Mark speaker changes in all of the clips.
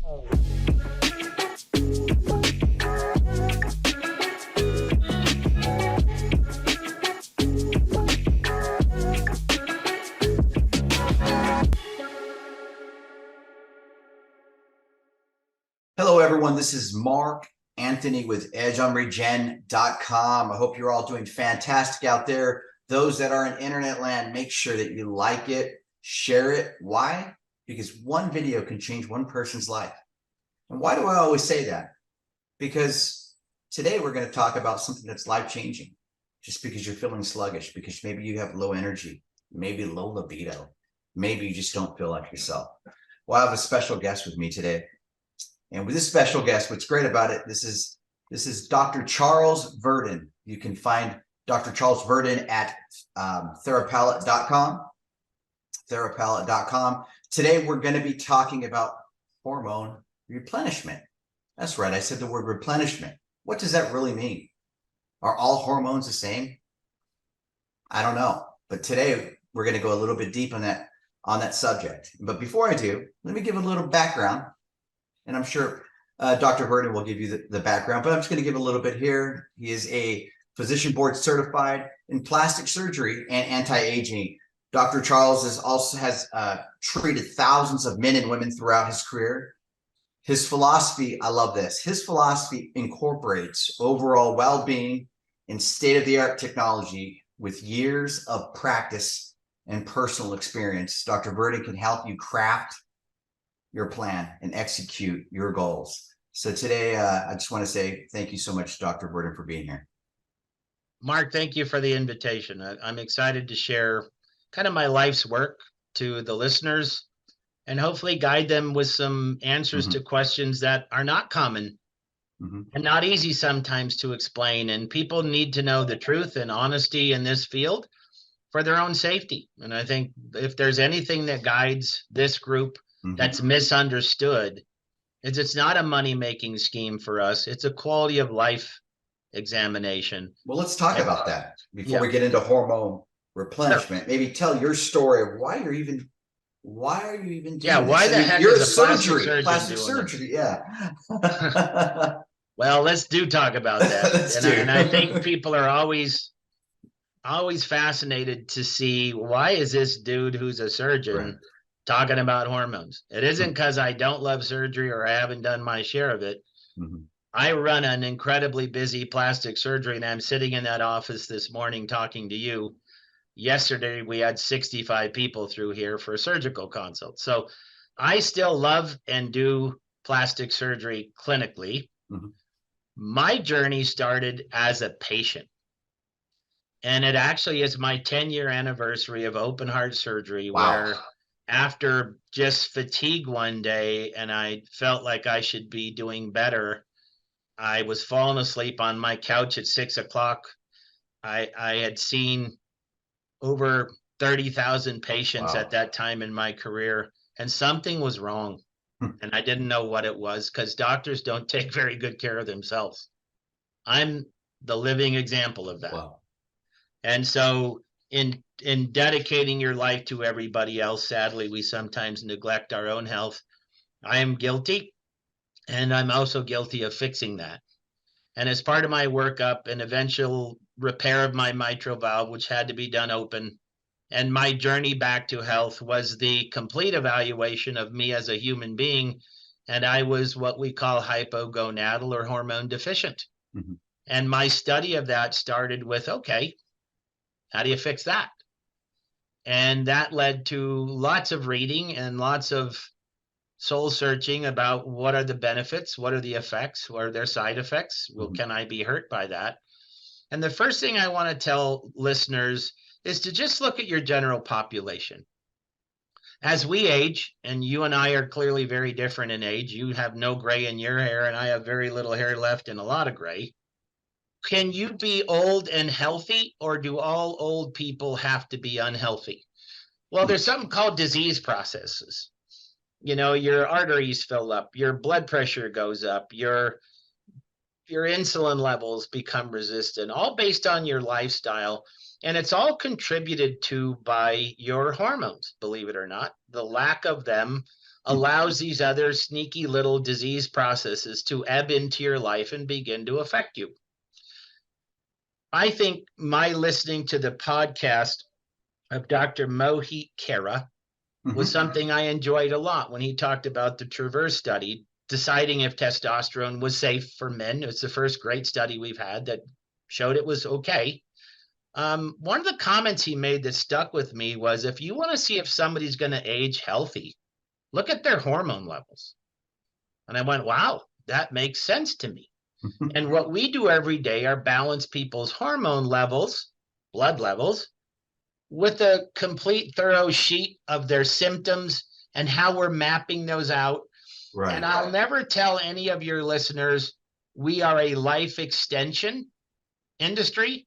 Speaker 1: Hello, everyone. This is Mark Anthony with edgeonregen.com. I hope you're all doing fantastic out there. Those that are in internet land, make sure that you like it, share it. Why? Because one video can change one person's life. And why do I always say that? Because today we're going to talk about something that's life-changing. Just because you're feeling sluggish, because maybe you have low energy, maybe low libido, maybe you just don't feel like yourself. Well, I have a special guest with me today. And with this special guest, what's great about it, this is Dr. Charles Virden. You can find Dr. Charles Virden at therapalette.com. Therapalette.com. Today, we're going to be talking about hormone replenishment. That's right. I said the word replenishment. What does that really mean? Are all hormones the same? I don't know. But today, we're going to go a little bit deep on that subject. But before I do, let me give a little background. And I'm sure Dr. Virden will give you the background, but I'm just going to give a little bit here. He is a physician board certified in plastic surgery and anti-aging. Dr. Charles has treated thousands of men and women throughout his career. His philosophy, I love this, his philosophy incorporates overall well-being and state-of-the-art technology with years of practice and personal experience. Dr. Virden can help you craft your plan and execute your goals. So today, I just want to say thank you so much, Dr. Virden, for being here.
Speaker 2: Mark, thank you for the invitation. I'm excited to share kind of my life's work to the listeners and hopefully guide them with some answers to questions that are not common and not easy sometimes to explain. And people need to know the truth and honesty in this field for their own safety. And I think if there's anything that guides this group that's misunderstood, it's not a money-making scheme for us. It's a quality of life examination.
Speaker 1: Well, let's talk about that before we get into hormone replenishment. Sure. Maybe tell your story of why are you even doing this?
Speaker 2: Why the heck
Speaker 1: you're
Speaker 2: is a
Speaker 1: plastic surgery. Yeah.
Speaker 2: Well, let's talk about that. And I think people are always fascinated to see, why is this dude who's a surgeon talking about hormones? It isn't because I don't love surgery or I haven't done my share of it. I run an incredibly busy plastic surgery, and I'm sitting in that office this morning talking to you. Yesterday, we had 65 people through here for a surgical consult. So I still love and do plastic surgery clinically. My journey started as a patient. And it actually is my 10-year anniversary of open heart surgery, where after just fatigue one day and I felt like I should be doing better, I was falling asleep on my couch at 6 o'clock. I had seen over 30,000 patients at that time in my career, and something was wrong. And I didn't know what it was, because doctors don't take very good care of themselves. I'm the living example of that. And so in dedicating your life to everybody else, sadly, we sometimes neglect our own health. I am guilty, and I'm also guilty of fixing that. And as part of my workup and eventual repair of my mitral valve, which had to be done open, and my journey back to health was the complete evaluation of me as a human being. And I was what we call hypogonadal or hormone deficient. And my study of that started with, okay, how do you fix that? And that led to lots of reading and lots of soul searching about what are the benefits, what are the effects, what are their side effects? Well, can I be hurt by that? And the first thing I want to tell listeners is to just look at your general population. As we age, and you and I are clearly very different in age, you have no gray in your hair, and I have very little hair left and a lot of gray. Can you be old and healthy, or do all old people have to be unhealthy? Well, there's something called disease processes. You know, your arteries fill up, your blood pressure goes up, your insulin levels become resistant, all based on your lifestyle. And it's all contributed to by your hormones, believe it or not. The lack of them allows these other sneaky little disease processes to ebb into your life and begin to affect you. I think my listening to the podcast of Dr. Mohit Khera was something I enjoyed a lot when he talked about the Traverse study, deciding if testosterone was safe for men. It's the first great study we've had that showed it was okay. One of the comments he made that stuck with me was, if you want to see if somebody's going to age healthy, look at their hormone levels. And I went, wow, that makes sense to me. And what we do every day are balance people's hormone levels, blood levels, with a complete thorough sheet of their symptoms and how we're mapping those out.
Speaker 1: Right.
Speaker 2: And I'll never tell any of your listeners we are a life extension industry.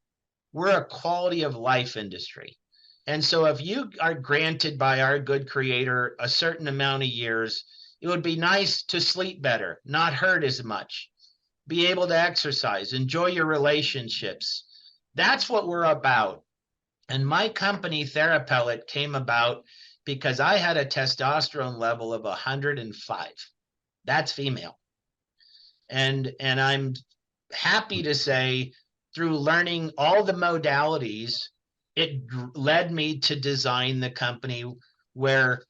Speaker 2: We're a quality of life industry. And so if you are granted by our good creator a certain amount of years, it would be nice to sleep better, not hurt as much, be able to exercise, enjoy your relationships. That's what we're about. And my company, TheraPellet, came about because I had a testosterone level of 105. That's female. And I'm happy to say, through learning all the modalities, it led me to design the company where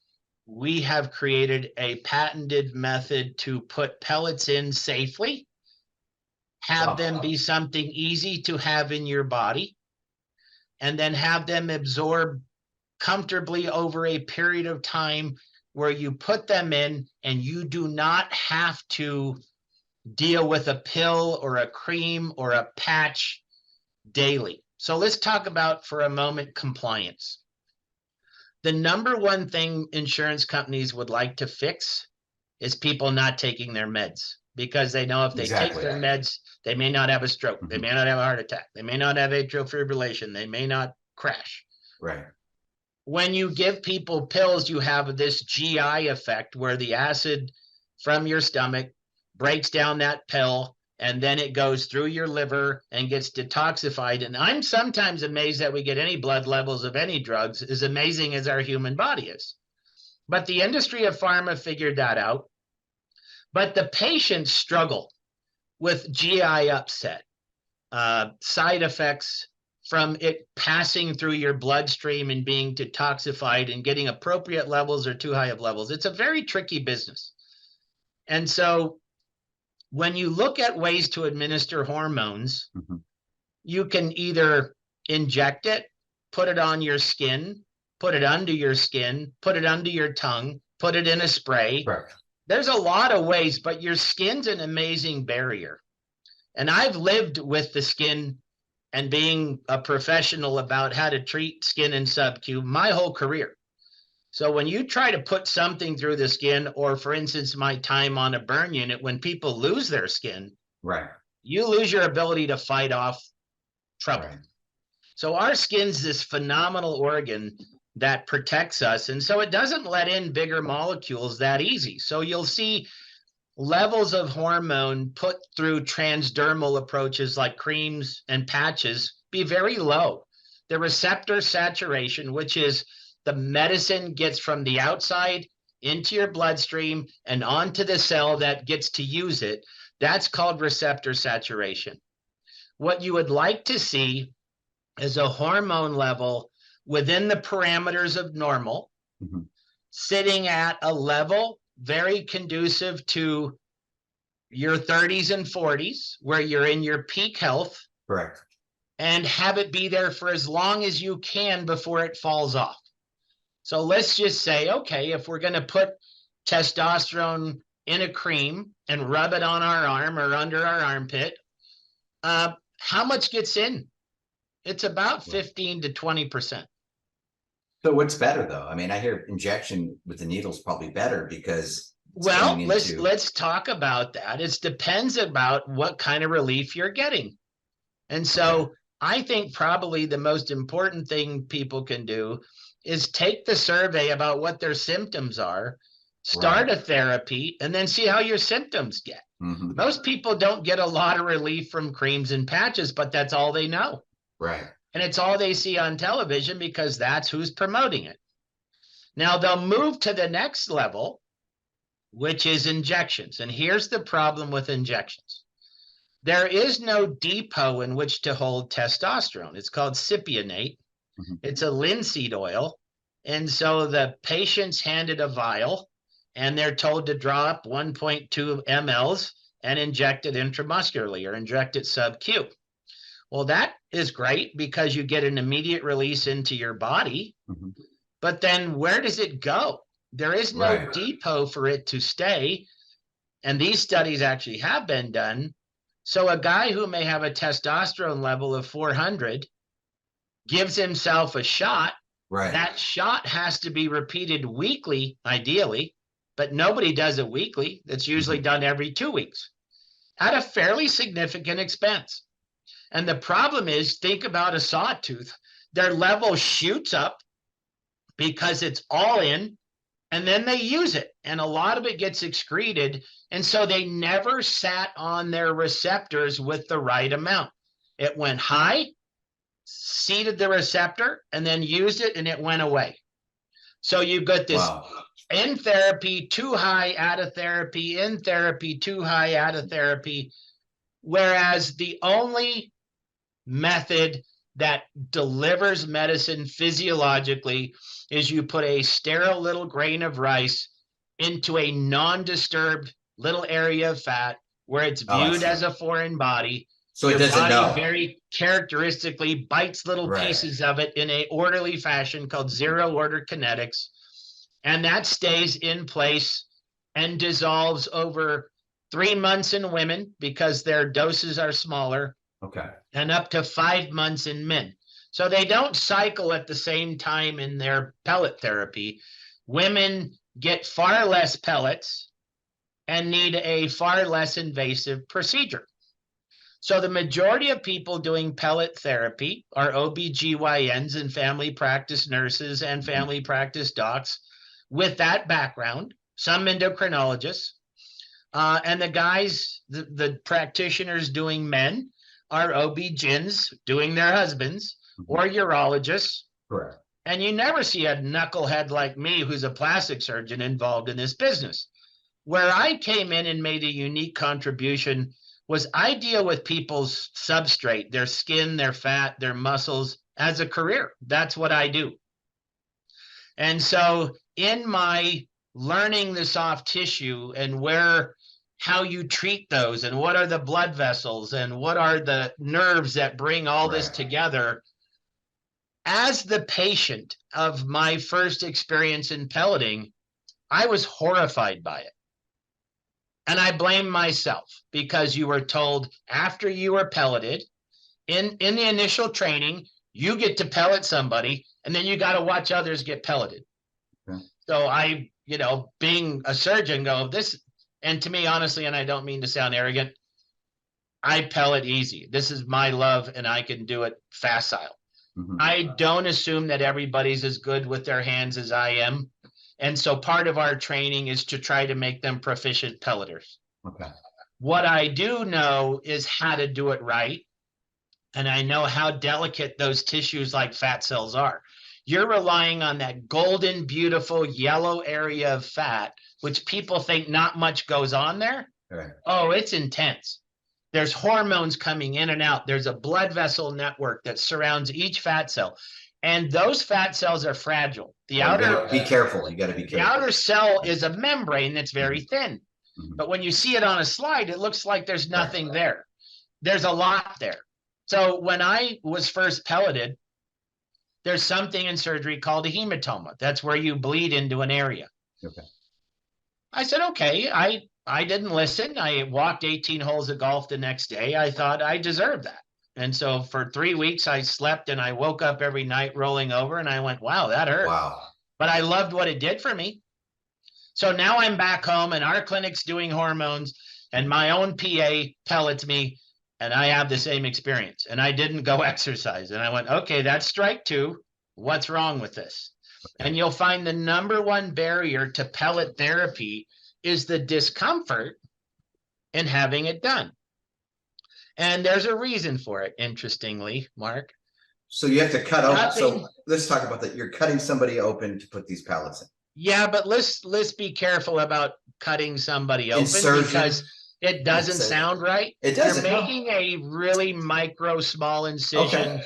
Speaker 2: we have created a patented method to put pellets in safely, have them be something easy to have in your body, and then have them absorb comfortably over a period of time where you put them in and you do not have to deal with a pill or a cream or a patch daily. So let's talk about, for a moment, compliance. The number one thing insurance companies would like to fix is people not taking their meds, because they know if they take their meds, they may not have a stroke, they may not have a heart attack, they may not have atrial fibrillation, they may not crash.
Speaker 1: Right.
Speaker 2: When you give people pills, you have this GI effect where the acid from your stomach breaks down that pill, and then it goes through your liver and gets detoxified. And I'm sometimes amazed that we get any blood levels of any drugs, as amazing as our human body is. But the industry of pharma figured that out. But the patients struggle with GI upset, side effects from it passing through your bloodstream and being detoxified and getting appropriate levels or too high of levels. It's a very tricky business. And so when you look at ways to administer hormones, you can either inject it, put it on your skin, put it under your skin, put it under your tongue, put it in a spray.
Speaker 1: Correct.
Speaker 2: There's a lot of ways, but your skin's an amazing barrier. And I've lived with the skin and being a professional about how to treat skin and sub-Q my whole career. So when you try to put something through the skin, or for instance, my time on a burn unit, when people lose their skin,
Speaker 1: right,
Speaker 2: you lose your ability to fight off trouble.
Speaker 1: Right.
Speaker 2: So our skin's this phenomenal organ that protects us. And so it doesn't let in bigger molecules that easy. So you'll see levels of hormone put through transdermal approaches like creams and patches be very low. The receptor saturation, which is the medicine gets from the outside into your bloodstream and onto the cell that gets to use it, that's called receptor saturation. What you would like to see is a hormone level within the parameters of normal, sitting at a level very conducive to your 30s and 40s, where you're in your peak health.
Speaker 1: Correct.
Speaker 2: And have it be there for as long as you can before it falls off. So let's just say, okay, if we're going to put testosterone in a cream and rub it on our arm or under our armpit, how much gets in? It's about 15 to 20%.
Speaker 1: So what's better though? I mean, I hear injection with the needle's probably better because
Speaker 2: well, let's talk about that. It depends about what kind of relief you're getting. And so I think probably the most important thing people can do is take the survey about what their symptoms are, start a therapy, and then see how your symptoms get. Most people don't get a lot of relief from creams and patches, but that's all they know.
Speaker 1: Right.
Speaker 2: And it's all they see on television because that's who's promoting it. Now they'll move to the next level which is injections. And here's the problem with injections. There is no depot in which to hold testosterone. It's called cypionate. It's a linseed oil. And so the patient's handed a vial and they're told to draw up 1.2 mLs and inject it intramuscularly or inject it sub-Q. Well, that is great because you get an immediate release into your body. But then where does it go? There is no depot for it to stay. And these studies actually have been done. So a guy who may have a testosterone level of 400 gives himself a shot. That shot has to be repeated weekly, ideally, but nobody does it weekly. That's usually done every 2 weeks at a fairly significant expense. And the problem is, think about a sawtooth. Their level shoots up because it's all in, and then they use it. And a lot of it gets excreted. And so they never sat on their receptors with the right amount. It went high, seeded the receptor, and then used it, and it went away. So you've got this in therapy, too high, out of therapy, in therapy, too high, out of therapy. Whereas the only method that delivers medicine physiologically is you put a sterile little grain of rice into a non-disturbed little area of fat where it's viewed as a foreign body.
Speaker 1: So it doesn't know.
Speaker 2: Very characteristically bites little pieces of it in a orderly fashion called zero order kinetics. And that stays in place and dissolves over 3 months in women because their doses are smaller. And up to 5 months in men. So they don't cycle at the same time in their pellet therapy. Women get far less pellets and need a far less invasive procedure. So the majority of people doing pellet therapy are OBGYNs and family practice nurses and family practice docs with that background, some endocrinologists. And the guys, the practitioners doing men, are OB-GYNs doing their husbands or urologists. And you never see a knucklehead like me who's a plastic surgeon involved in this business. Where I came in and made a unique contribution was I deal with people's substrate, their skin, their fat, their muscles as a career. That's what I do. And so in my learning the soft tissue and how you treat those and what are the blood vessels and what are the nerves that bring all this together. As the patient of my first experience in pelleting, I was horrified by it. And I blame myself because you were told after you were pelleted, in the initial training, you get to pellet somebody and then you got to watch others get pelleted. So I, being a surgeon, and to me, honestly, and I don't mean to sound arrogant, I pellet easy. This is my love, and I can do it facile. I don't assume that everybody's as good with their hands as I am. And so part of our training is to try to make them proficient pelleters. What I do know is how to do it right. And I know how delicate those tissues like fat cells are. You're relying on that golden, beautiful yellow area of fat, which people think not much goes on there. Oh, it's intense. There's hormones coming in and out. There's a blood vessel network that surrounds each fat cell. And those fat cells are fragile. The outer,
Speaker 1: be careful. You got to be careful.
Speaker 2: The outer cell is a membrane that's very thin. But when you see it on a slide, it looks like there's nothing there. There's a lot there. So when I was first pelleted, there's something in surgery called a hematoma. That's where you bleed into an area. I said, okay, I didn't listen. I walked 18 holes of golf the next day. I thought I deserved that. And so for 3 weeks, I slept and I woke up every night rolling over and I went, wow, that hurt. But I loved what it did for me. So now I'm back home and our clinic's doing hormones and my own PA pellets me and I have the same experience. And I didn't go exercise. And I went, okay, that's strike 2. What's wrong with this? And you'll find the number one barrier to pellet therapy is the discomfort in having it done. And there's a reason for it, interestingly, Mark.
Speaker 1: So you have to cut open. So let's talk about that. You're cutting somebody open to put these pellets in.
Speaker 2: Yeah, but let's be careful about cutting somebody open
Speaker 1: Insertion.
Speaker 2: because it doesn't sound right.
Speaker 1: It doesn't.
Speaker 2: You're making a really micro small incision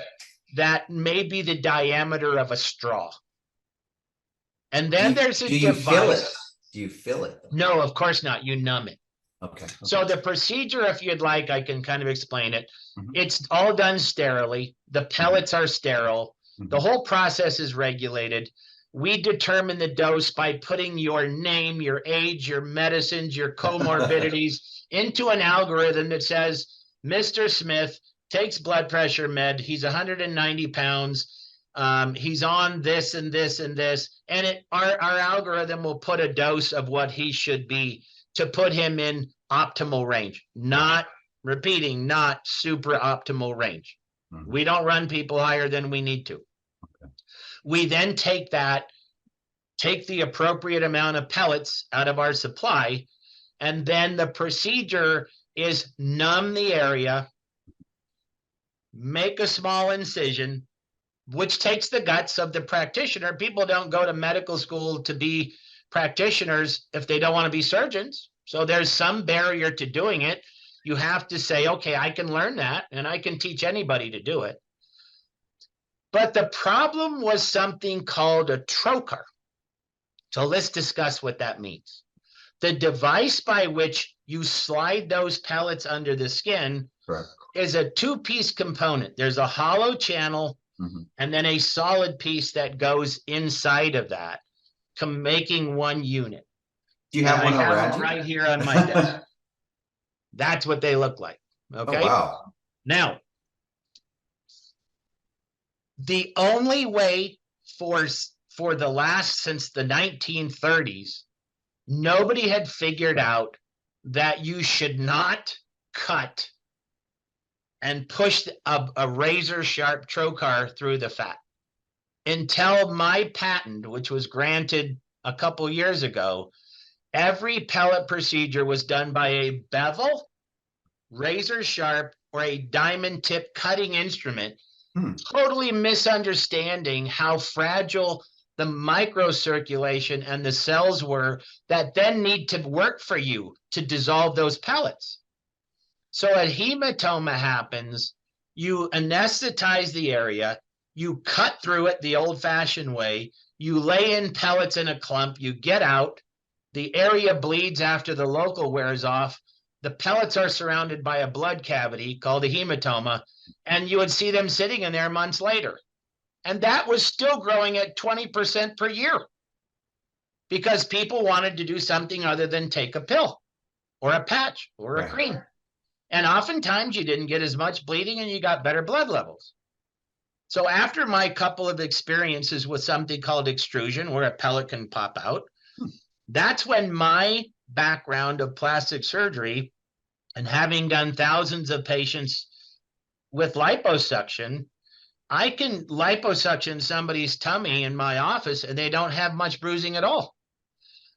Speaker 2: that may be the diameter of a straw. And then there's a device.
Speaker 1: Feel it? Do you feel it?
Speaker 2: No, of course not. You numb it.
Speaker 1: Okay.
Speaker 2: So the procedure, if you'd like, I can kind of explain it. It's all done sterilely. The pellets are sterile. The whole process is regulated. We determine the dose by putting your name, your age, your medicines, your comorbidities into an algorithm that says, Mr. Smith takes blood pressure med. He's 190 pounds. He's on this and this and this. And our algorithm will put a dose of what he should be to put him in optimal range. Not super optimal range. We don't run people higher than we need to. We then take the appropriate amount of pellets out of our supply, and then the procedure is numb the area, make a small incision, which takes the guts of the practitioner. People don't go to medical school to be practitioners if they don't want to be surgeons. So there's some barrier to doing it. You have to say, okay, I can learn that and I can teach anybody to do it. But the problem was something called a trocar. So let's discuss what that means. The device by which you slide those pellets under the skin is a two-piece component. There's a hollow channel and then a solid piece that goes inside of that, making one unit.
Speaker 1: Do you have one around
Speaker 2: right here on my desk? That's what they look like. Okay.
Speaker 1: Oh, wow.
Speaker 2: Now, the only way for the last, since the 1930s, nobody had figured out that you should not cut and push a razor sharp trocar through the fat until my patent, which was granted a couple years ago. Every pellet procedure was done by a bevel, razor sharp, or a diamond tip cutting instrument, totally misunderstanding how fragile the microcirculation and the cells were that then need to work for you to dissolve those pellets. So a hematoma happens, you anesthetize the area, you cut through it the old-fashioned way, you lay in pellets in a clump, you get out, the area bleeds after the local wears off, the pellets are surrounded by a blood cavity called a hematoma, and you would see them sitting in there months later. And that was still growing at 20% per year because people wanted to do something other than take a pill or a patch or a cream. And oftentimes you didn't get as much bleeding and you got better blood levels. So after my couple of experiences with something called extrusion, where a pellet can pop out, that's when my background of plastic surgery and having done thousands of patients with liposuction, I can liposuction somebody's tummy in my office and they don't have much bruising at all.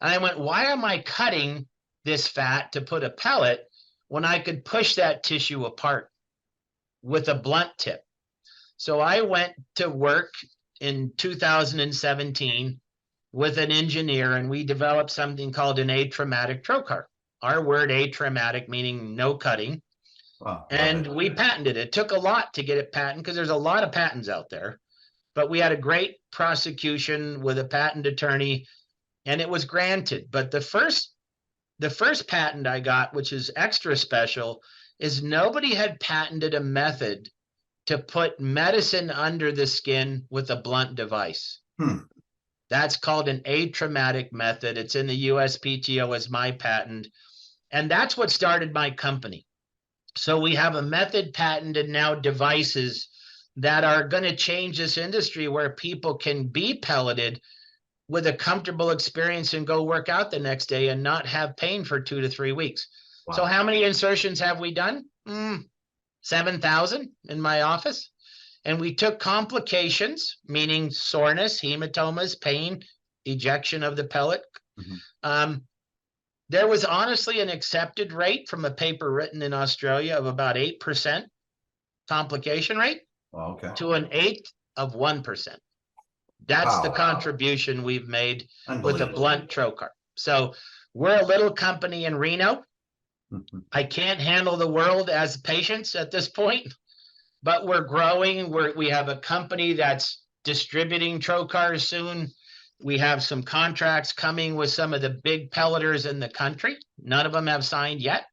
Speaker 2: And I went, why am I cutting this fat to put a pellet when I could push that tissue apart with a blunt tip? So I went to work in 2017 with an engineer, and we developed something called an atraumatic trocar. Our word atraumatic meaning no cutting.
Speaker 1: Wow.
Speaker 2: And we patented it. It took a lot to get it patented because there's a lot of patents out there. But we had a great prosecution with a patent attorney, and it was granted. But the first patent I got, which is extra special, is nobody had patented a method to put medicine under the skin with a blunt device. That's called an atraumatic method. It's in the USPTO as my patent. And that's what started my company. So we have a method patented now, devices that are going to change this industry where people can be pelleted with a comfortable experience and go work out the next day and not have pain for 2 to 3 weeks. Wow. So how many insertions have we done? 7,000 in my office. And we took complications, meaning soreness, hematomas, pain, ejection of the pellet. There was honestly an accepted rate from a paper written in Australia of about 8% complication rate to an 1/8 of 1%. That's the contribution we've made with a blunt trocar. So We're a little company in Reno.
Speaker 1: Mhm.
Speaker 2: I can't handle the world as patients at this point, but we're growing. We have a company that's distributing trocars soon. We have some contracts coming with some of the big pelleters in the country. None of them have signed yet.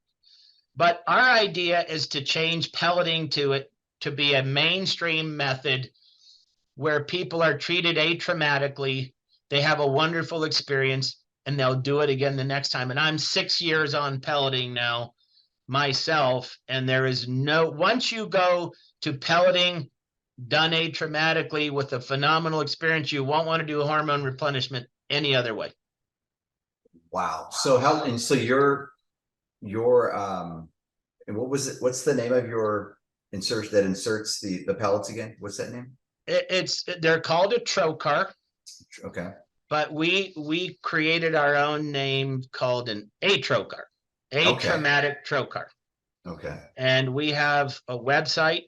Speaker 2: But our idea is to change pelleting to be a mainstream method where people are treated atraumatically. They have a wonderful experience and they'll do it again the next time. And I'm 6 years on pelleting now myself. And there is once you go to pelleting done atraumatically with a phenomenal experience, you won't want to do hormone replenishment any other way.
Speaker 1: Wow. So so your and what was it? What's the name of your insert that inserts the pellets again? What's that name?
Speaker 2: They're called a trocar.
Speaker 1: Okay.
Speaker 2: But we created our own name called an atrocar, atraumatic trocar.
Speaker 1: Okay.
Speaker 2: And we have a website,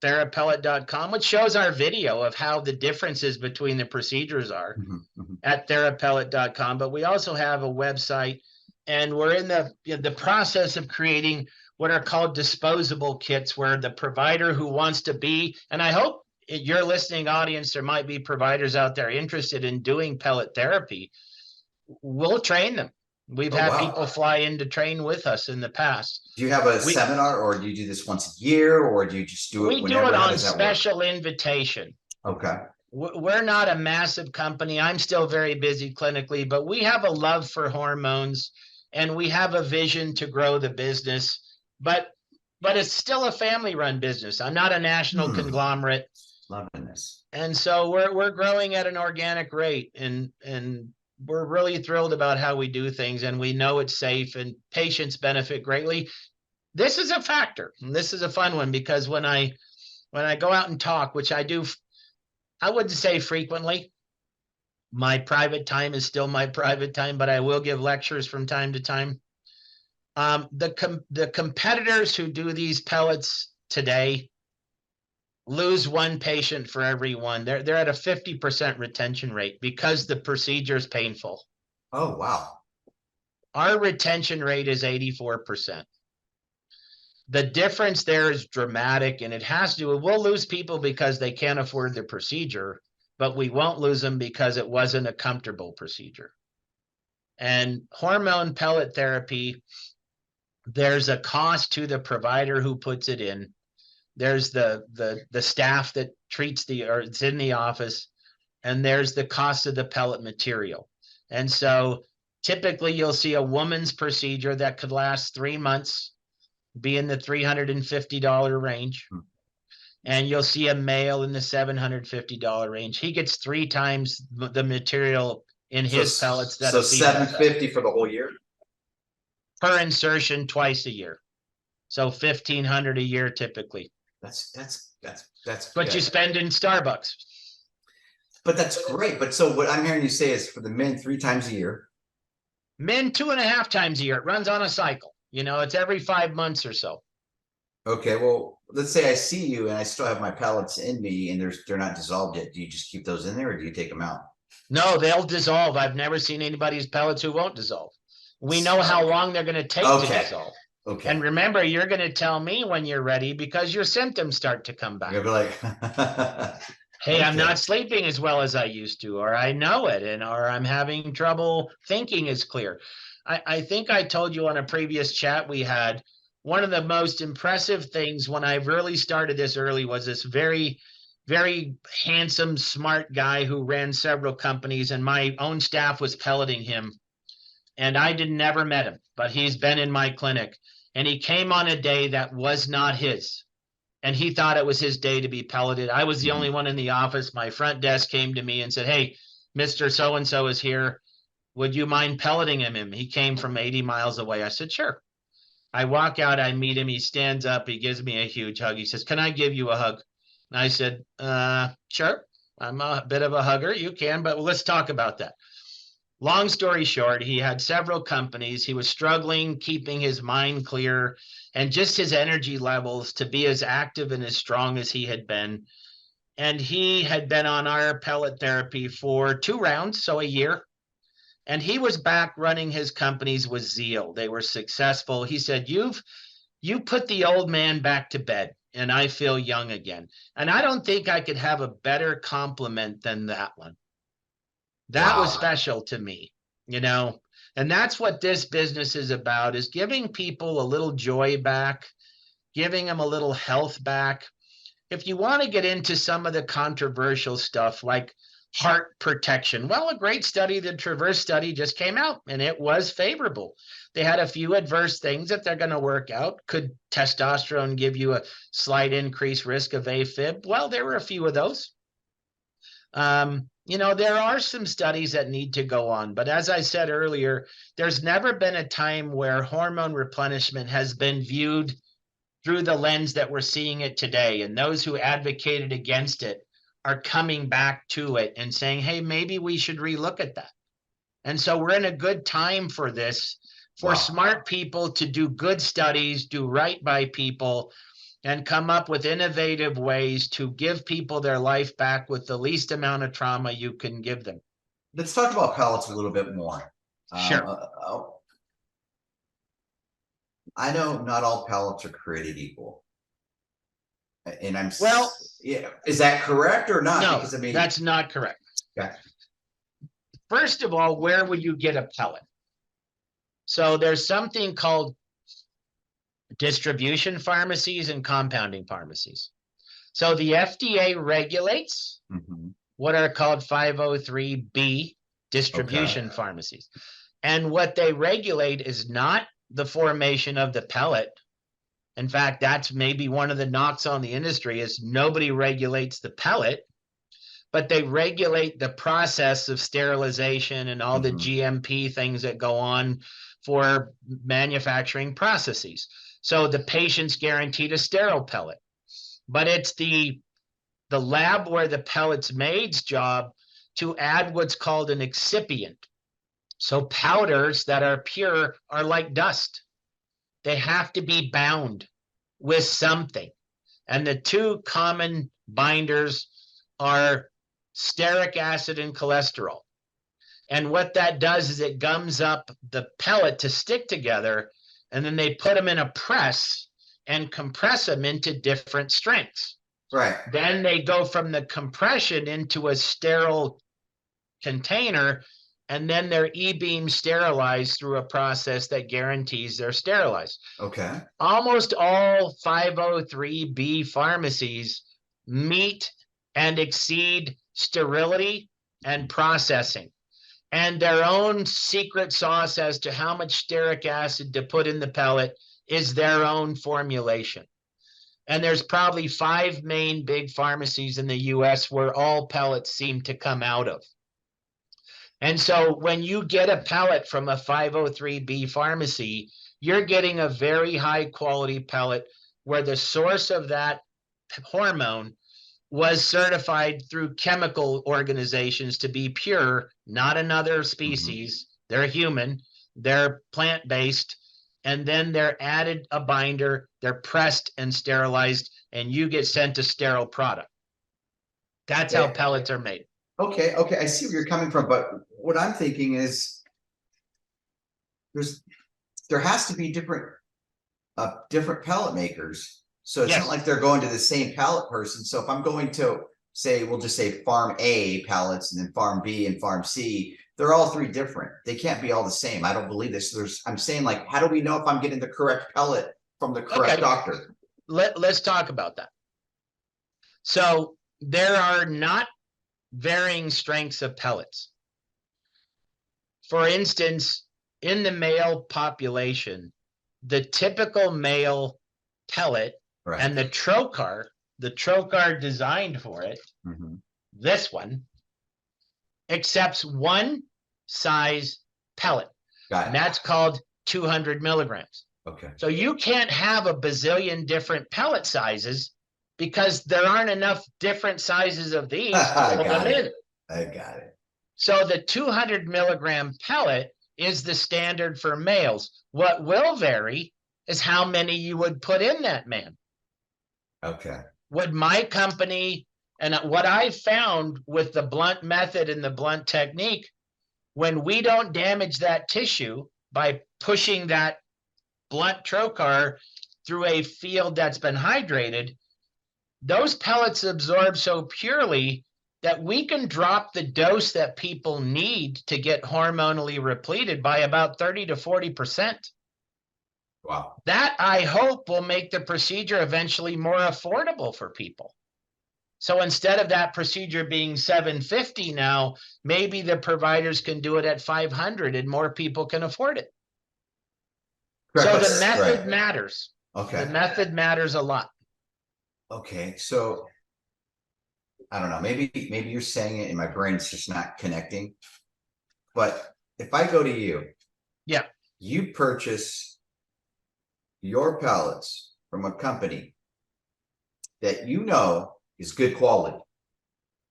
Speaker 2: therapellet.com, which shows our video of how the differences between the procedures are at therapellet.com. But we also have a website, and we're in the process of creating what are called disposable kits, where the provider who wants to be, and I hope your listening audience, there might be providers out there interested in doing pellet therapy. We'll train them. We've had people fly in to train with us in the past.
Speaker 1: Do you have a seminar, or do you do this once a year, or do you just do it whenever?
Speaker 2: We do it on special invitation.
Speaker 1: Okay.
Speaker 2: We're not a massive company. I'm still very busy clinically, but we have a love for hormones and we have a vision to grow the business. But it's still a family-run business. I'm not a national conglomerate.
Speaker 1: Loving this.
Speaker 2: And so we're growing at an organic rate, and we're really thrilled about how we do things, and we know it's safe and patients benefit greatly. This is a factor, and this is a fun one, because when I go out and talk, which I do, I wouldn't say frequently. My private time is still my private time, but I will give lectures from time to time. The competitors who do these pellets today lose one patient for every one. They're at a 50% retention rate because the procedure is painful.
Speaker 1: Oh, wow.
Speaker 2: Our retention rate is 84%. The difference there is dramatic, and it has to. We'll lose people because they can't afford the procedure, but we won't lose them because it wasn't a comfortable procedure. And hormone pellet therapy, there's a cost to the provider who puts it in. There's the staff that treats or it's in the office, and there's the cost of the pellet material. And so typically you'll see a woman's procedure that could last 3 months, be in the $350 range. And you'll see a male in the $750 range. He gets 3 times the material in his pellets.
Speaker 1: So $750 for the whole year?
Speaker 2: Per insertion, twice a year. So $1,500 a year typically.
Speaker 1: That's
Speaker 2: what
Speaker 1: good.
Speaker 2: You spend in Starbucks.
Speaker 1: But that's great. But so what I'm hearing you say is for the men 3 times a year.
Speaker 2: Men 2.5 times a year. It runs on a cycle. It's every 5 months or so.
Speaker 1: Okay, well, let's say I see you and I still have my pellets in me and they're not dissolved yet. Do you just keep those in there, or do you take them out?
Speaker 2: No, they'll dissolve. I've never seen anybody's pellets who won't dissolve. We know how long they're going to take to dissolve.
Speaker 1: Okay.
Speaker 2: And remember, you're going to tell me when you're ready, because your symptoms start to come back.
Speaker 1: You'll be like,
Speaker 2: hey, I'm not sleeping as well as I used to, or I know it, or I'm having trouble thinking as clear. I think I told you on a previous chat we had, one of the most impressive things when I really started this early was this very, very handsome, smart guy who ran several companies, and my own staff was pelleting him. And I never met him, but he's been in my clinic, and he came on a day that was not his. And he thought it was his day to be pelleted. I was the only one in the office. My front desk came to me and said, hey, Mr. So-and-so is here. Would you mind pelleting him? He came from 80 miles away. I said, sure. I walk out, I meet him. He stands up. He gives me a huge hug. He says, can I give you a hug? And I said, sure. I'm a bit of a hugger. You can, but let's talk about that. Long story short, he had several companies. He was struggling, keeping his mind clear and just his energy levels to be as active and as strong as he had been. And he had been on our pellet therapy for 2 rounds, so a year. And he was back running his companies with zeal. They were successful. He said, you put the old man back to bed and I feel young again. And I don't think I could have a better compliment than that one. That was
Speaker 1: Wow.
Speaker 2: special to me, you know. And that's what this business is about, is giving people a little joy back, giving them a little health back. If you want to get into some of the controversial stuff like heart protection, well, a great study, the Traverse study, just came out and it was favorable. They had a few adverse things that they're going to work out. Could testosterone give you a slight increased risk of AFib? Well, there were a few of those. You know, there are some studies that need to go on, but as I said earlier, there's never been a time where hormone replenishment has been viewed through the lens that we're seeing it today. And those who advocated against it are coming back to it and saying, hey, maybe we should relook at that. And so we're in a good time for this, for smart people to do good studies, do right by people, and come up with innovative ways to give people their life back with the least amount of trauma you can give them.
Speaker 1: Let's talk about pellets a little bit more.
Speaker 2: Sure.
Speaker 1: I know not all pellets are created equal. And yeah, is that correct or not?
Speaker 2: No,
Speaker 1: because, I mean,
Speaker 2: that's not correct.
Speaker 1: Okay.
Speaker 2: First of all, where would you get a pellet? So there's something called distribution pharmacies and compounding pharmacies. So the FDA regulates what are called 503B distribution pharmacies. And what they regulate is not the formation of the pellet. In fact, that's maybe one of the knocks on the industry, is nobody regulates the pellet, but they regulate the process of sterilization and all the GMP things that go on for manufacturing processes. So the patient's guaranteed a sterile pellet, but it's the lab where the pellet's made's job to add what's called an excipient. So powders that are pure are like dust. They have to be bound with something. And the two common binders are stearic acid and cholesterol. And what that does is it gums up the pellet to stick together, and then they put them in a press and compress them into different strengths.
Speaker 1: Right.
Speaker 2: Then they go from the compression into a sterile container, and then they're e-beam sterilized through a process that guarantees they're sterilized.
Speaker 1: Okay.
Speaker 2: Almost all 503B pharmacies meet and exceed sterility and processing, and their own secret sauce as to how much stearic acid to put in the pellet is their own formulation. And there's probably 5 main big pharmacies in the US where all pellets seem to come out of. And so when you get a pellet from a 503B pharmacy, you're getting a very high quality pellet where the source of that hormone was certified through chemical organizations to be pure, not another species. They're human, they're plant-based, and then they're added a binder, they're pressed and sterilized, and you get sent a sterile product. That's how pellets are made.
Speaker 1: Okay, I see where you're coming from, but what I'm thinking is there has to be different pellet makers. So it's not like they're going to the same pellet person. So if I'm going to say, we'll just say farm A pellets and then farm B and farm C, they're all 3 different. They can't be all the same. I don't believe this. I'm saying, like, how do we know if I'm getting the correct pellet from the correct doctor?
Speaker 2: Let's talk about that. So there are not varying strengths of pellets. For instance, in the male population, the typical male pellet and the trocar designed for it, this one, accepts one size pellet. And that's called 200 milligrams.
Speaker 1: Okay.
Speaker 2: So you can't have a bazillion different pellet sizes because there aren't enough different sizes of these to put them in.
Speaker 1: I got it.
Speaker 2: So the 200 milligram pellet is the standard for males. What will vary is how many you would put in that man.
Speaker 1: Okay.
Speaker 2: Would my company, and what I found with the blunt method and the blunt technique, when we don't damage that tissue by pushing that blunt trocar through a field that's been hydrated, those pellets absorb so purely that we can drop the dose that people need to get hormonally repleted by about 30 to 40%.
Speaker 1: Wow.
Speaker 2: That, I hope, will make the procedure eventually more affordable for people. So instead of that procedure being $750 now, maybe the providers can do it at $500 and more people can afford it. So the method matters.
Speaker 1: Okay.
Speaker 2: The method matters a lot.
Speaker 1: Okay. So I don't know, maybe you're saying it and my brain's just not connecting. But if I go to you,
Speaker 2: yeah,
Speaker 1: you purchase your pellets from a company that you know is good quality.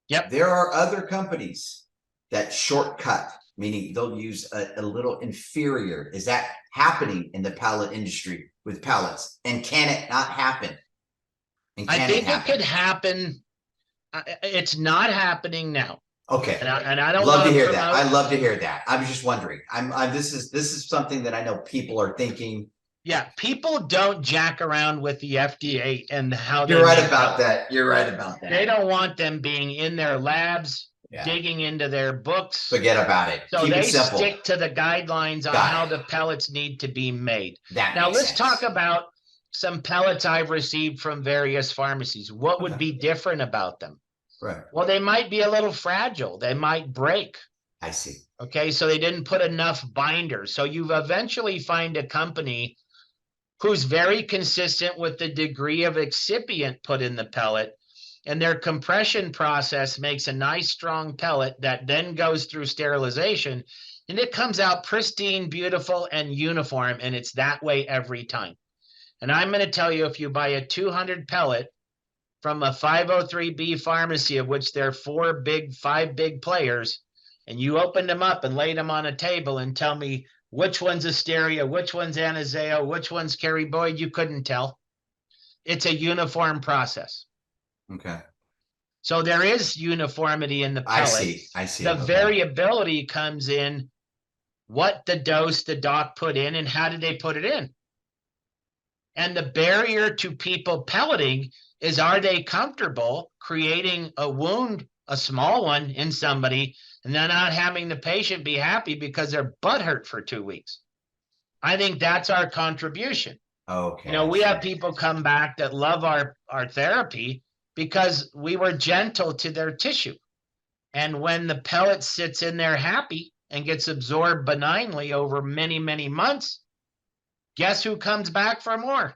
Speaker 2: Yep.
Speaker 1: There are other companies that shortcut, meaning they'll use a little inferior. Is that happening in the pellet industry with pellets? And can it not happen? And
Speaker 2: I think it could happen. It's not happening now.
Speaker 1: Okay.
Speaker 2: And I don't
Speaker 1: love to hear that. I love to hear that. I was just wondering. This is something that I know people are thinking.
Speaker 2: Yeah, people don't jack around with the FDA and how
Speaker 1: You're right about that. You're right about that.
Speaker 2: They don't want them being in their labs, digging into their books.
Speaker 1: Forget about it.
Speaker 2: So they stick to the guidelines on how the pellets need to be made. Now let's talk about some pellets I've received from various pharmacies. What would be different about them?
Speaker 1: Right.
Speaker 2: Well, they might be a little fragile. They might break.
Speaker 1: I see.
Speaker 2: Okay, so they didn't put enough binders. So you eventually find a company who's very consistent with the degree of excipient put in the pellet, and their compression process makes a nice strong pellet that then goes through sterilization, and it comes out pristine, beautiful, and uniform, and it's that way every time. And I'm going to tell you, if you buy a 200 pellet from a 503B pharmacy, of which there are 5 big players, and you opened them up and laid them on a table and tell me which one's Asteria, which one's Anazao, which one's Carrie Boyd, you couldn't tell. It's a uniform process.
Speaker 1: Okay.
Speaker 2: So there is uniformity in the pellet.
Speaker 1: I see.
Speaker 2: The variability comes in what the dose the doc put in and how did they put it in. And the barrier to people pelleting is, are they comfortable creating a wound, a small one, in somebody, and then not having the patient be happy because their butt hurt for 2 weeks? I think that's our contribution.
Speaker 1: Okay.
Speaker 2: You know, we have people come back that love our therapy because we were gentle to their tissue. And when the pellet sits in there happy and gets absorbed benignly over many, many months, guess who comes back for more?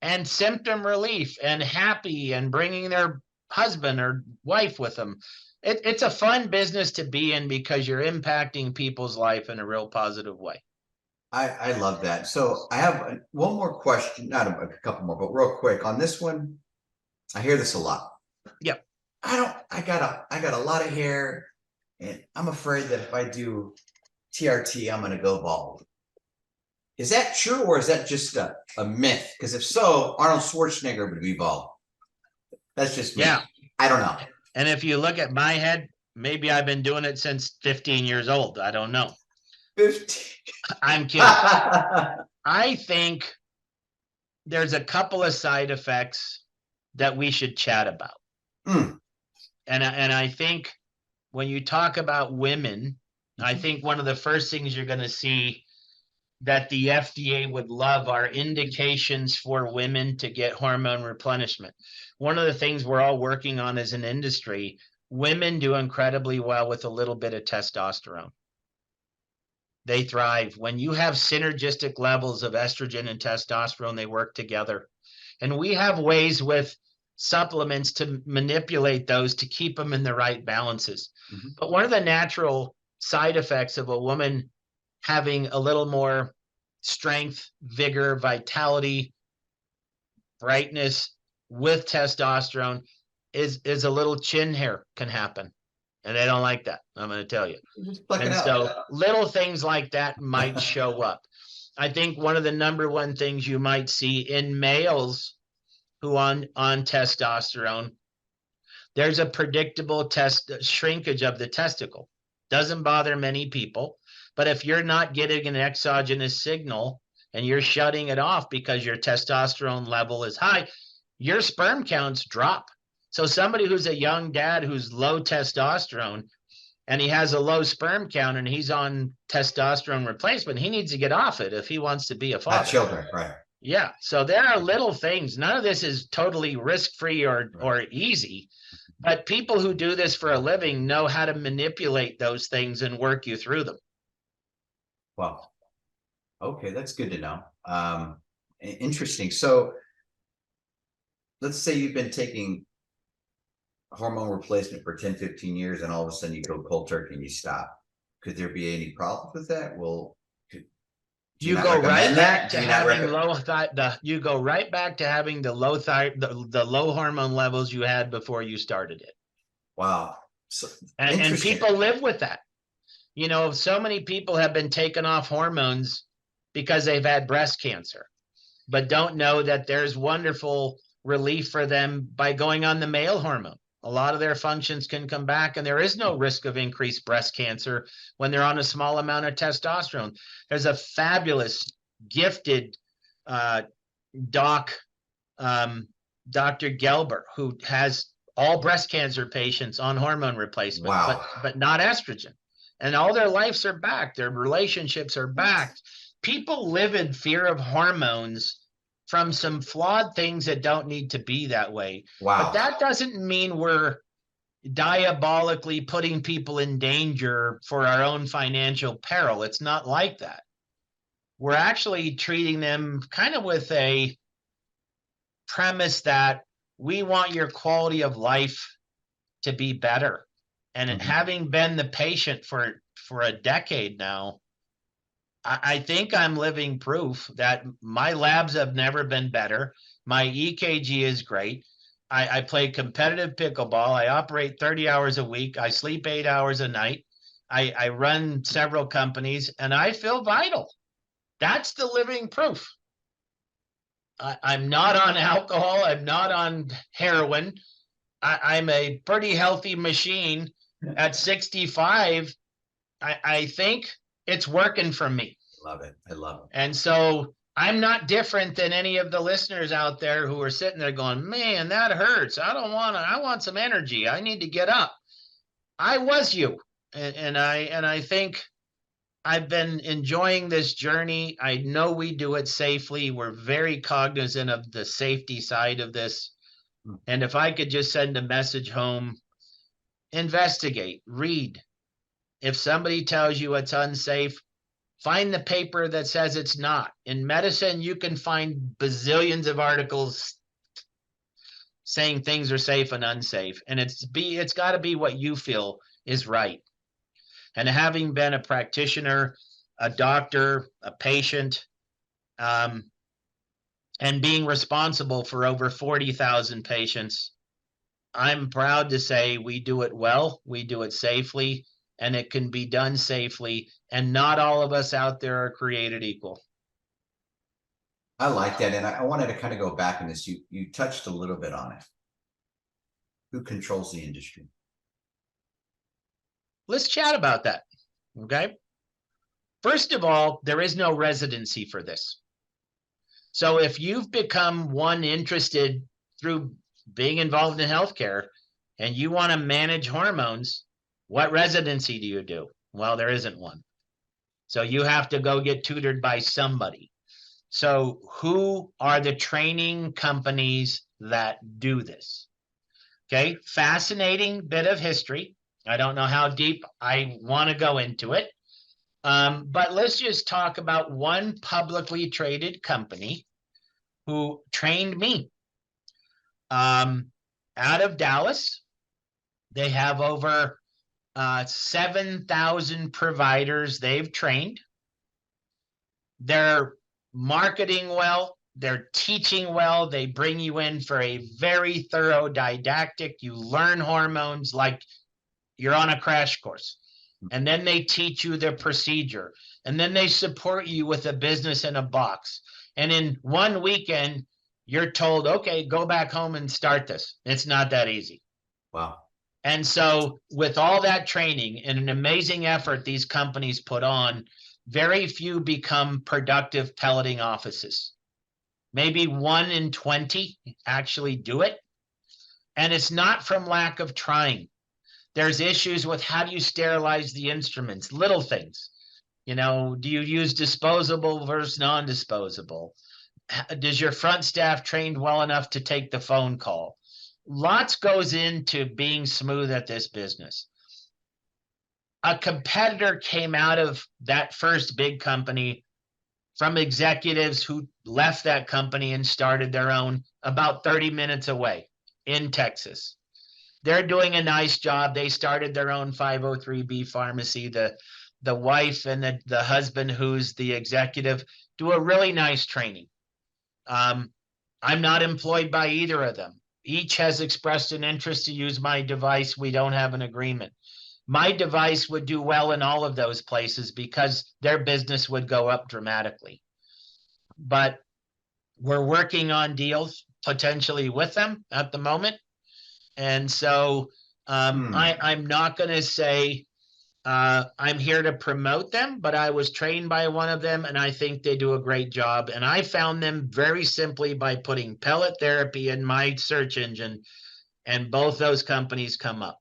Speaker 2: And symptom relief and happy and bringing their husband or wife with them. It's a fun business to be in because you're impacting people's life in a real positive way.
Speaker 1: I love that. So I have one more question, not a couple more, but real quick on this one. I hear this a lot.
Speaker 2: Yep.
Speaker 1: I got a lot of hair, and I'm afraid that if I do TRT, I'm going to go bald. Is that true, or is that just a myth? Because if so, Arnold Schwarzenegger would be bald. That's just me. Yeah. I don't know.
Speaker 2: And if you look at my head, maybe I've been doing it since 15 years old. I don't know.
Speaker 1: 15.
Speaker 2: I'm kidding. I think there's a couple of side effects that we should chat about. And I think when you talk about women, I think one of the first things you're going to see that the FDA would love are indications for women to get hormone replenishment. One of the things we're all working on as an industry, women do incredibly well with a little bit of testosterone. They thrive. When you have synergistic levels of estrogen and testosterone, they work together. And we have ways with supplements to manipulate those to keep them in the right balances. But one of the natural side effects of a woman having a little more strength, vigor, vitality, brightness with testosterone is a little chin hair can happen. And they don't like that. I'm going to tell you. And so little things like that might show up. I think one of the number one things you might see in males who on testosterone, there's a predictable shrinkage of the testicle. Doesn't bother many people. But if you're not getting an exogenous signal and you're shutting it off because your testosterone level is high, your sperm counts drop. So somebody who's a young dad who's low testosterone and he has a low sperm count and he's on testosterone replacement, he needs to get off it if he wants to be a father.
Speaker 1: Have children, right?
Speaker 2: Yeah. So there are little things. None of this is totally risk-free or easy, but people who do this for a living know how to manipulate those things and work you through them.
Speaker 1: Well, okay, that's good to know. Interesting. So let's say you've been taking hormone replacement for 10, 15 years, and all of a sudden you go cold turkey and you stop. Could there be any problem with that? Well,
Speaker 2: you go right back to having you go right back to having the low hormone levels you had before you started it.
Speaker 1: Wow. So,
Speaker 2: and people live with that. You know, so many people have been taken off hormones because they've had breast cancer, but don't know that there's wonderful relief for them by going on the male hormone. A lot of their functions can come back, and there is no risk of increased breast cancer when they're on a small amount of testosterone. There's a fabulous, gifted doc, Dr. Gelber, who has all breast cancer patients on hormone replacement,
Speaker 1: wow.
Speaker 2: but not estrogen. And all their lives are back. Their relationships are back. People live in fear of hormones from some flawed things that don't need to be that way.
Speaker 1: Wow.
Speaker 2: But that doesn't mean we're diabolically putting people in danger for our own financial peril. It's not like that. We're actually treating them kind of with a premise that we want your quality of life to be better. And having been the patient for a decade now, I think I'm living proof that my labs have never been better. My EKG is great. I play competitive pickleball. I operate 30 hours a week. I sleep 8 hours a night. I run several companies, and I feel vital. That's the living proof. I'm not on alcohol. I'm not on heroin. I'm a pretty healthy machine. At 65, I think it's working for me.
Speaker 1: Love it. I love it.
Speaker 2: And so I'm not different than any of the listeners out there who are sitting there going, man, that hurts. I want some energy. I need to get up. I was you. And I think I've been enjoying this journey. I know we do it safely. We're very cognizant of the safety side of this. And if I could just send a message home, investigate, read. If somebody tells you it's unsafe, find the paper that says it's not. In medicine, you can find bazillions of articles saying things are safe and unsafe. And it's got to be what you feel is right. And having been a practitioner, a doctor, a patient, and being responsible for over 40,000 patients, I'm proud to say we do it well, we do it safely, and it can be done safely, and not all of us out there are created equal.
Speaker 1: I like that, and I wanted to kind of go back in this. You touched a little bit on it. Who controls the industry?
Speaker 2: Let's chat about that, okay? First of all, there is no residency for this. So if you've become interested through being involved in healthcare and you want to manage hormones, what residency do you do? Well, there isn't one. So you have to go get tutored by somebody. So who are the training companies that do this? Okay, fascinating bit of history. I don't know how deep I want to go into it. But let's just talk about one publicly traded company who trained me. Out of Dallas, they have over 7,000 providers they've trained. They're marketing well. They're teaching well. They bring you in for a very thorough didactic. You learn hormones like you're on a crash course. And then they teach you the procedure. And then they support you with a business in a box. And in one weekend, you're told, okay, go back home and start this. It's not that easy.
Speaker 1: Wow.
Speaker 2: And so with all that training and an amazing effort these companies put on, very few become productive pelleting offices. Maybe 1 in 20 actually do it. And it's not from lack of trying. There's issues with how do you sterilize the instruments, little things. You know, do you use disposable versus non-disposable? Does your front staff trained well enough to take the phone call? Lots goes into being smooth at this business. A competitor came out of that first big company from executives who left that company and started their own about 30 minutes away in Texas. They're doing a nice job. They started their own 503B pharmacy. The wife and the husband, who's the executive, do a really nice training. I'm not employed by either of them. Each has expressed an interest to use my device. We don't have an agreement. My device would do well in all of those places because their business would go up dramatically. But we're working on deals potentially with them at the moment. And so I'm not going to say I'm here to promote them, but I was trained by one of them, and I think they do a great job. And I found them very simply by putting pellet therapy in my search engine, and both those companies come up.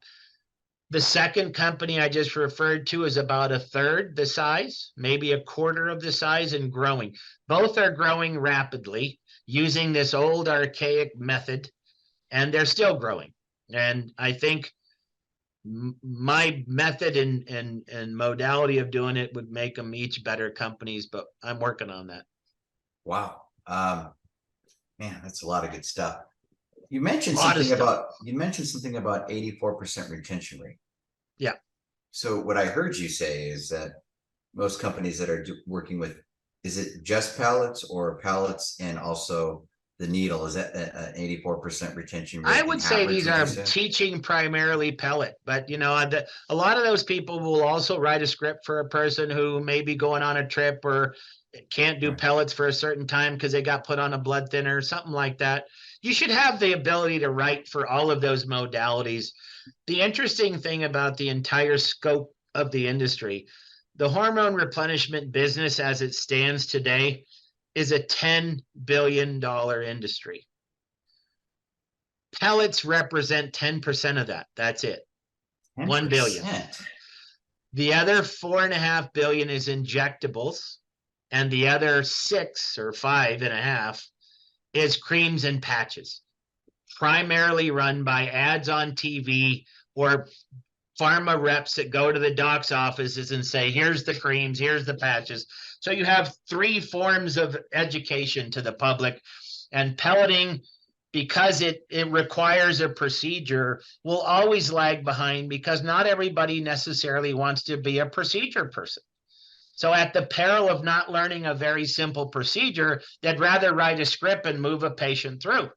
Speaker 2: The second company I just referred to is about a third the size, maybe a quarter of the size, and growing. Both are growing rapidly using this old archaic method, and they're still growing. And I think my method and modality of doing it would make them each better companies, but I'm working on that.
Speaker 1: Wow. Man, that's a lot of good stuff. You mentioned something about 84% retention rate.
Speaker 2: Yeah.
Speaker 1: So what I heard you say is that most companies that are working with, is it just pellets or pellets and also the needle? Is that an 84% retention rate?
Speaker 2: I would say these are teaching primarily pellet, but you know, a lot of those people will also write a script for a person who may be going on a trip or can't do pellets for a certain time because they got put on a blood thinner, something like that. You should have the ability to write for all of those modalities. The interesting thing about the entire scope of the industry, the hormone replenishment business as it stands today is a $10 billion industry. Pellets represent 10% of that. That's it. 10%. 1 billion. The other 4.5 billion is injectables, and the other 6 or 5.5 is creams and patches, primarily run by ads on TV or pharma reps that go to the doc's offices and say, here's the creams, here's the patches. So you have 3 forms of education to the public, and pelleting, because it requires a procedure, will always lag behind because not everybody necessarily wants to be a procedure person. So at the peril of not learning a very simple procedure, they'd rather write a script and move a patient through.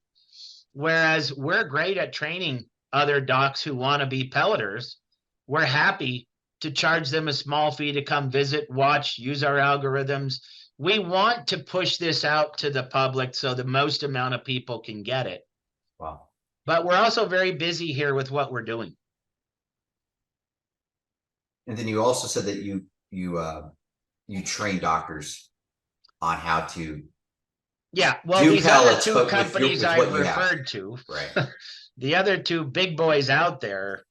Speaker 2: Whereas we're great at training other docs who want to be pelleters. We're happy to charge them a small fee to come visit, watch, use our algorithms. We want to push this out to the public so the most amount of people can get it.
Speaker 1: Wow.
Speaker 2: But we're also very busy here with what we're doing.
Speaker 1: And then you also said that you train doctors on how to.
Speaker 2: Yeah, well, these other 2 companies I referred to,
Speaker 1: right?
Speaker 2: The other 2 big boys out there,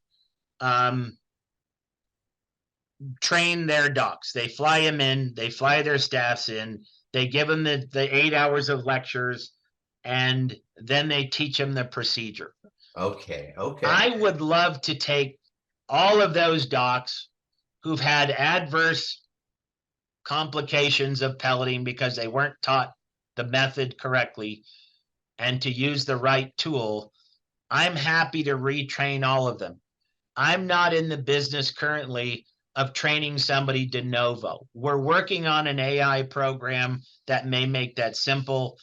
Speaker 2: train their docs. They fly them in, they fly their staffs in, they give them the 8 hours of lectures, and then they teach them the procedure.
Speaker 1: Okay.
Speaker 2: I would love to take all of those docs who've had adverse complications of pelleting because they weren't taught the method correctly and to use the right tool. I'm happy to retrain all of them. I'm not in the business currently of training somebody de novo. We're working on an AI program that may make that simple.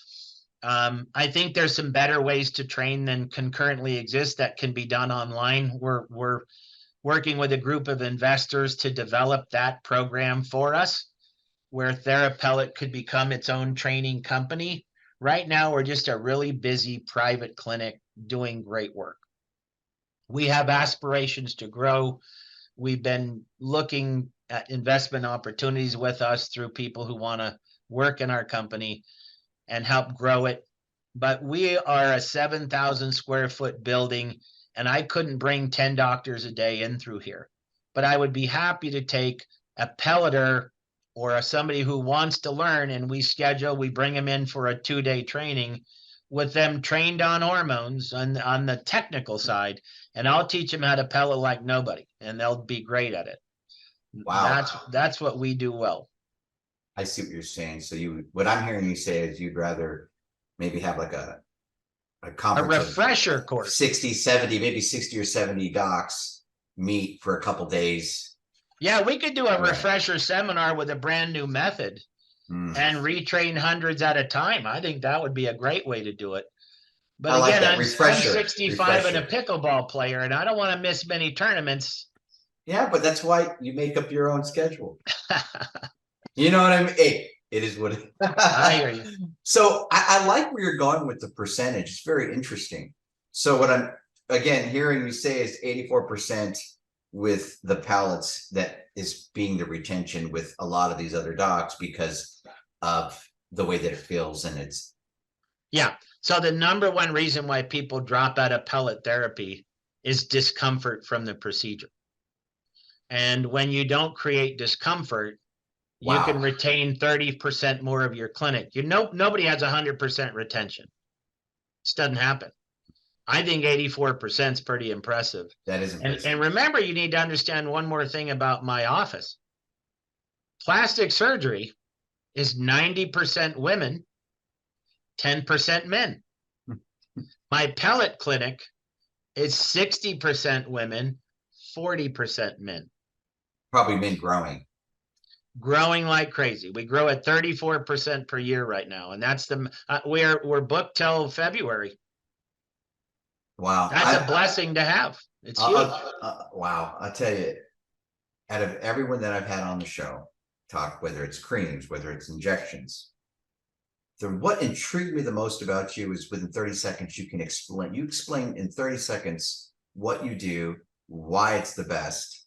Speaker 2: I think there's some better ways to train than can currently exist that can be done online. We're working with a group of investors to develop that program for us, where TheraPellet could become its own training company. Right now, we're just a really busy private clinic doing great work. We have aspirations to grow. We've been looking at investment opportunities with us through people who want to work in our company and help grow it. But we are a 7,000 square foot building, and I couldn't bring 10 doctors a day in through here. But I would be happy to take a pelleter or somebody who wants to learn, and we bring them in for a 2-day training with them trained on hormones on the technical side, and I'll teach them how to pellet like nobody, and they'll be great at it.
Speaker 1: Wow.
Speaker 2: That's what we do well.
Speaker 1: I see what you're saying. So what I'm hearing you say is you'd rather maybe have like a conference,
Speaker 2: a refresher course,
Speaker 1: 60, 70, maybe 60 or 70 docs meet for a couple days.
Speaker 2: Yeah, we could do a refresher seminar with a brand new method and retrain hundreds at a time. I think that would be a great way to do it. But
Speaker 1: I
Speaker 2: again,
Speaker 1: like
Speaker 2: I'm 65 and a pickleball player, and I don't want to miss many tournaments.
Speaker 1: Yeah, but that's why you make up your own schedule. You know what I mean? Hey, it is what it is.
Speaker 2: I hear you.
Speaker 1: So I like where you're going with the percentage. It's very interesting. So what I'm, again, hearing you say is 84% with the pallets that is being the retention with a lot of these other docs because of the way that it feels and it's.
Speaker 2: Yeah. So the number one reason why people drop out of pellet therapy is discomfort from the procedure. And when you don't create discomfort, you can retain 30% more of your clinic. Nobody has 100% retention. This doesn't happen. I think 84% is pretty impressive.
Speaker 1: That is impressive.
Speaker 2: And remember, you need to understand one more thing about my office. Plastic surgery is 90% women, 10% men. My pellet clinic is 60% women, 40% men.
Speaker 1: Probably men
Speaker 2: growing like crazy. We grow at 34% per year right now, and that's we're booked till February.
Speaker 1: Wow,
Speaker 2: that's a blessing to have. It's huge.
Speaker 1: Wow, I'll tell you, out of everyone that I've had on the show, talk whether it's creams, whether it's injections, what intrigued me the most about you is within 30 seconds you explain in 30 seconds what you do, why it's the best,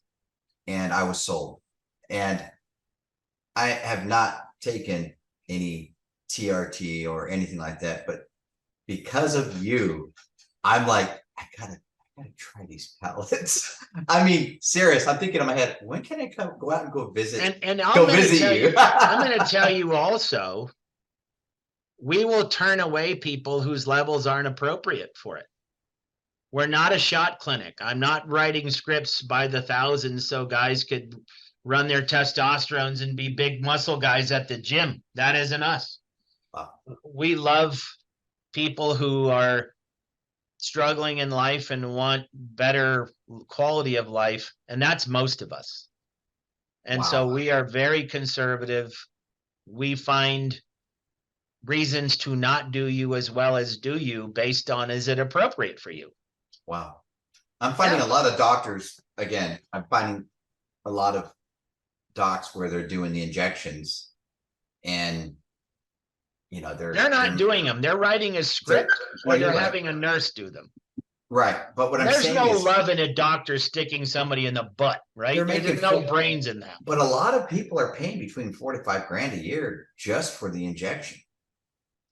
Speaker 1: and I was sold. And I have not taken any TRT or anything like that, but because of you, I'm like, I gotta try these pellets. I mean, serious. I'm thinking in my head, when can I go out and go visit?
Speaker 2: And
Speaker 1: go visit you.
Speaker 2: I'm going to tell you also, we will turn away people whose levels aren't appropriate for it. We're not a shot clinic. I'm not writing scripts by the thousands so guys could run their testosterones and be big muscle guys at the gym. That isn't us. Wow. We love people who are struggling in life and want better quality of life, and that's most of us. And so we are very conservative. We find reasons to not do you as well as do you based on, is it appropriate for you?
Speaker 1: Wow. I'm finding a lot of doctors, again, I'm finding a lot of docs where they're doing the injections and they're not
Speaker 2: doing them. They're writing a script or they're having a nurse do them.
Speaker 1: Right. But what I'm saying
Speaker 2: is there's no love in a doctor sticking somebody in the butt, right? There's no brains in that.
Speaker 1: But a lot of people are paying between $4,000 to $5,000 a year just for the injection.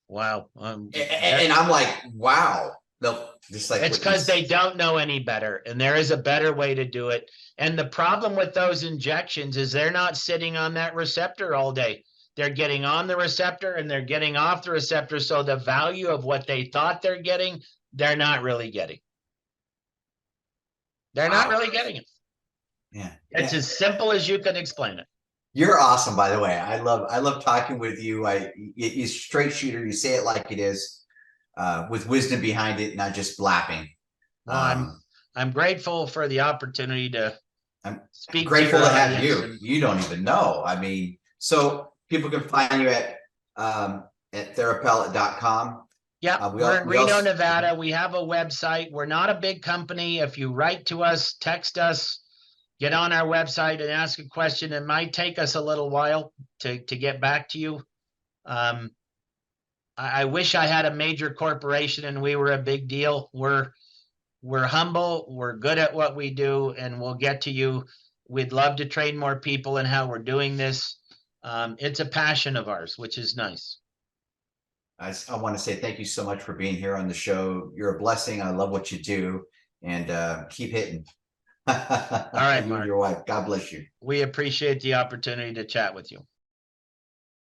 Speaker 2: Wow.
Speaker 1: And I'm like, wow. Just like
Speaker 2: it's because they don't know any better, and there is a better way to do it. And the problem with those injections is they're not sitting on that receptor all day. They're getting on the receptor and they're getting off the receptor. So the value of what they thought they're getting, they're not really getting. They're not really getting it.
Speaker 1: Yeah.
Speaker 2: It's as simple as you can explain it.
Speaker 1: You're awesome, by the way. I love talking with you. You're straight shooter. You say it like it is, with wisdom behind it, not just blapping.
Speaker 2: Well, I'm grateful for the opportunity to speak.
Speaker 1: Grateful to have you. You don't even know. I mean, so people can find you at therapellet.com.
Speaker 2: Yeah, we're in Reno, Nevada. We have a website. We're not a big company. If you write to us, text us, get on our website and ask a question. It might take us a little while to get back to you. I wish I had a major corporation and we were a big deal. we're humble, we're good at what we do, and we'll get to you. We'd love to train more people in how we're doing this. It's a passion of ours, which is nice.
Speaker 1: I want to say thank you so much for being here on the show. You're a blessing. I love what you do, and keep hitting.
Speaker 2: All right,
Speaker 1: You
Speaker 2: Mark.
Speaker 1: and your wife. God bless you.
Speaker 2: We appreciate the opportunity to chat with you.